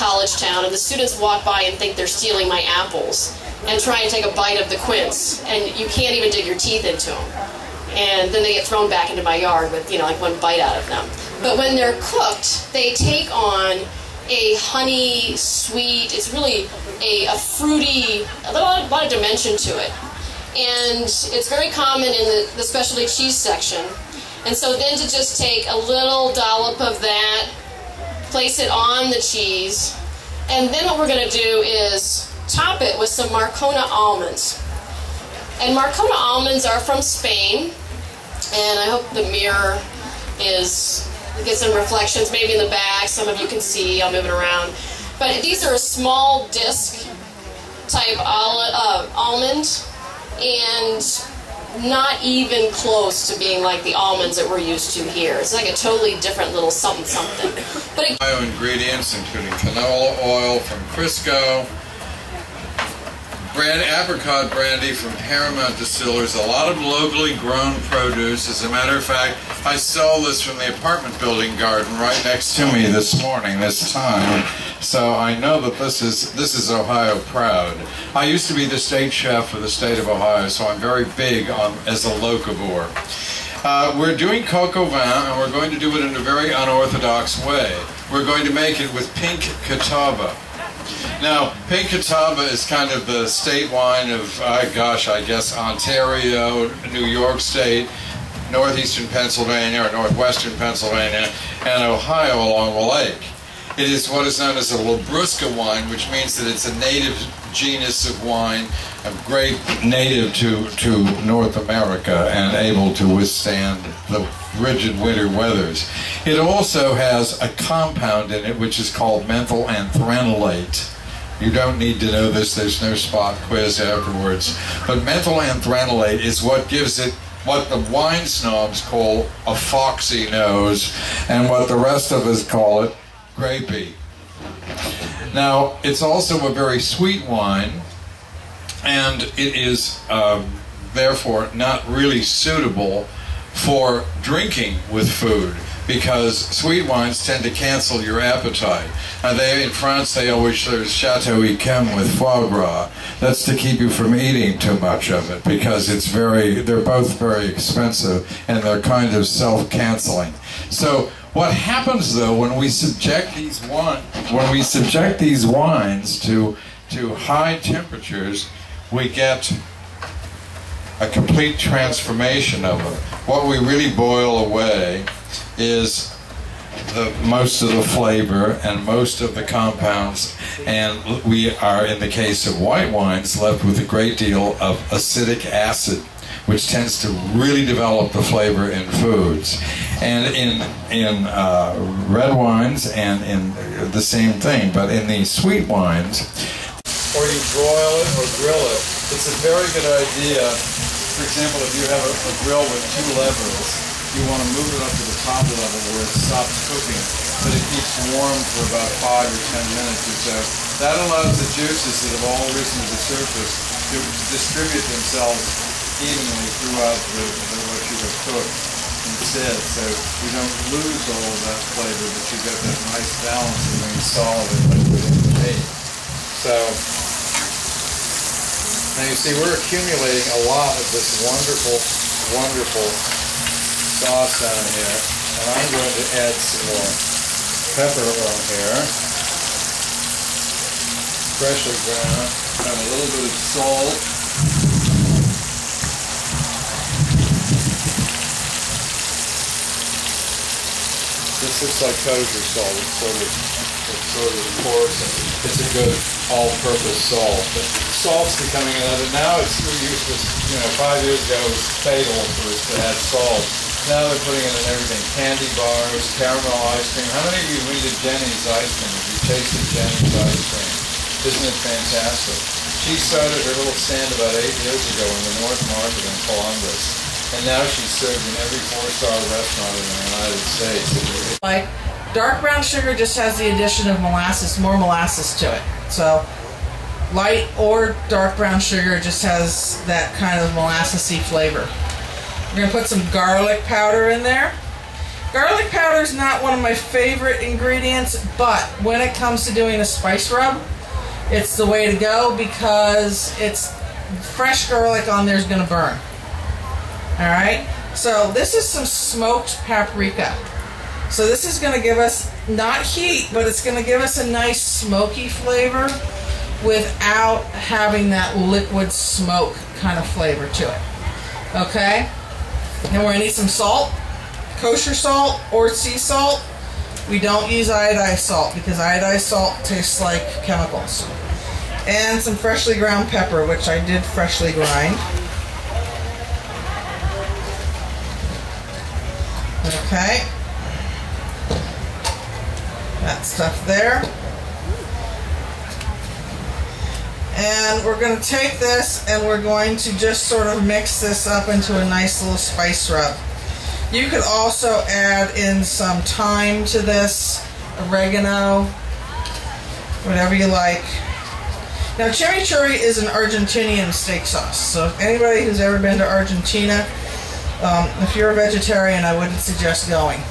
college town, and the students walk by and think they're stealing my apples and try and take a bite of the quince, and you can't even dig your teeth into them. And then they get thrown back into my yard with, like one bite out of them. But when they're cooked, they take on a honey, sweet, it's really a fruity, a lot of dimension to it. And it's very common in the specialty cheese section. And so then to just take a little dollop of that, place it on the cheese, and then what we're going to do is top it with some Marcona almonds. And Marcona almonds are from Spain, and I hope the mirror gets some reflections, maybe in the back, some of you can see, I'll move it around. But these are a small disc type almond, and not even close to being like the almonds that we're used to here. It's like a totally different little something something. But Ingredients including canola oil from Crisco, apricot brandy from Paramount Distillers, a lot of locally grown produce. As a matter of fact, I saw this from the apartment building garden right next to me this morning, this time. So I know that this is Ohio proud. I used to be the state chef for the state of Ohio, so I'm very big as a locavore. We're doing coq au vin, and we're going to do it in a very unorthodox way. We're going to make it with pink catawba. Now, pink catawba is kind of the state wine of, I guess Ontario, New York State, northeastern Pennsylvania or northwestern Pennsylvania, and Ohio along the lake. It is what is known as a Labrusca wine, which means that it's a native genus of wine, a grape native to North America and able to withstand the rigid winter weathers. It also has a compound in it which is called methyl anthranilate. You don't need to know this, there's no spot quiz afterwards. But methyl anthranilate is what gives it what the wine snobs call a foxy nose, and what the rest of us call it grapey. Now, it's also a very sweet wine, and it is therefore not really suitable for drinking with food, because sweet wines tend to cancel your appetite. Now in France they always serve Chateau Yquem with foie gras. That's to keep you from eating too much of it, because they're both very expensive and they're kind of self-canceling. So what happens though when we subject these wines to high temperatures, we get a complete transformation of them. What we really boil away is most of the flavor and most of the compounds, and we are, in the case of white wines, left with a great deal of acidic acid, which tends to really develop the flavor in foods. And in red wines, and in the same thing, but in the sweet wines, or you broil it or grill it, it's a very good idea. For example, if you have a grill with two levers, you want to move it up to the top level where it stops cooking, but it keeps warm for about 5 or 10 minutes or so. That allows the juices that have all risen to the surface to distribute themselves evenly throughout what you have cooked instead, so you don't lose all of that flavor, but you get that nice balance between solid and liquid in the meat. So now you see we're accumulating a lot of this wonderful, wonderful sauce down here, and I'm going to add some more pepper on here, freshly ground, and a little bit of salt. This looks like kosher salt. It's sort of coarse, and it's a good all-purpose salt. But salt's becoming another. Now it's useless. 5 years ago it was fatal for us to add salt. Now they're putting it in everything. Candy bars, caramel ice cream. How many of you went to Jenny's ice cream? Have you tasted Jenny's ice cream? Isn't it fantastic? She started her little stand about 8 years ago in the North Market in Columbus. And now she's served in every 4-star restaurant in the United States. Like, dark brown sugar just has the addition of molasses, more molasses to it. So light or dark brown sugar just has that kind of molassesy flavor. We're going to put some garlic powder in there. Garlic powder is not one of my favorite ingredients, but when it comes to doing a spice rub, it's the way to go because it's fresh garlic on there is going to burn. Alright, so this is some smoked paprika. So this is going to give us, not heat, but it's going to give us a nice smoky flavor without having that liquid smoke kind of flavor to it. Okay, then we're going to need some salt. Kosher salt or sea salt. We don't use iodized salt because iodized salt tastes like chemicals. And some freshly ground pepper, which I did freshly grind. Okay. That stuff there. And we're going to take this and we're going to just sort of mix this up into a nice little spice rub. You could also add in some thyme to this, oregano, whatever you like. Now, chimichurri is an Argentinian steak sauce, so if anybody who's ever been to Argentina, if you're a vegetarian, I wouldn't suggest going.